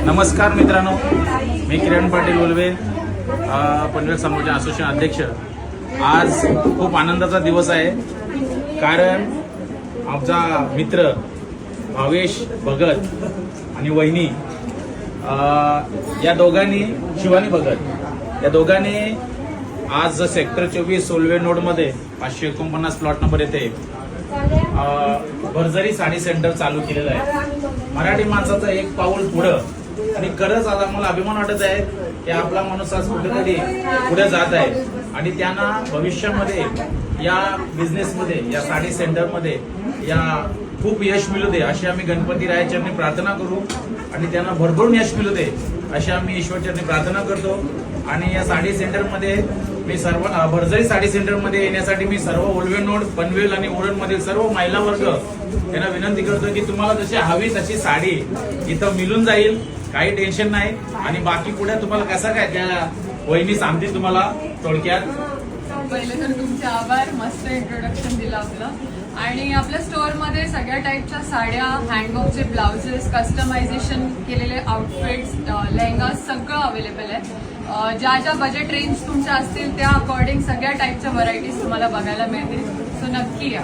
नमस्कार मित्रांनो, मी किरण पाटील वलवे, पनवेल समोरचे असोसिएशन अध्यक्ष। आज खूप आनंदाचा दिवस आहे, कारण आमचा मित्र भावेश भगत आणि वहिनी या दोघांनी, शिवानी भगत या दोघांनी आज सेक्टर 24 सोलवे नोड मध्ये 549 प्लॉट नंबर येथे भरजरी साडी सेंटर चालू केलेलं आहे। मराठी माणसाचं एक पाऊल पुढं, आणि खरंच आज आम्हाला अभिमान वाटत आहे की आपला माणूस आज कुठेतरी पुढे जात आहे आणि त्यांना भविष्यामध्ये या बिझनेसमध्ये, या साडी सेंटरमध्ये या खूप यश मिळू दे अशी आम्ही गणपती रायाचरणी प्रार्थना करू, आणि त्यांना भरभरून यश मिळू दे अशी आम्ही ईश्वरचरणी प्रार्थना करतो। आणि या साडी सेंटरमध्ये मी सर्व भरजरी साडी सेंटरमध्ये येण्यासाठी मी सर्व ओलवे नोड, पनवेल आणि उरण मधील सर्व महिला वर्ग त्यांना विनंती करतो की तुम्हाला जशी हवी तशी साडी इथं मिळून जाईल, काही टेन्शन नाही। आणि बाकी पुढे तुम्हाला कसं काय त्या वहिनी सांगतील तुम्हाला थोडक्यात। पहिले तर तुमचे आभार, मस्त इंट्रोडक्शन दिलं आपलं। आणि आपल्या स्टोअरमध्ये सगळ्या टाईपच्या साड्या, हँडवर्कचे ब्लाउजेस, कस्टमायझेशन केलेले आउटफिट्स, लेहंगा सगळं अवेलेबल आहे। ज्या ज्या बजेट रेंज तुमच्या असतील त्या अकॉर्डिंग सगळ्या टाईपच्या व्हरायटीज तुम्हाला बघायला मिळतील, सो नक्की या।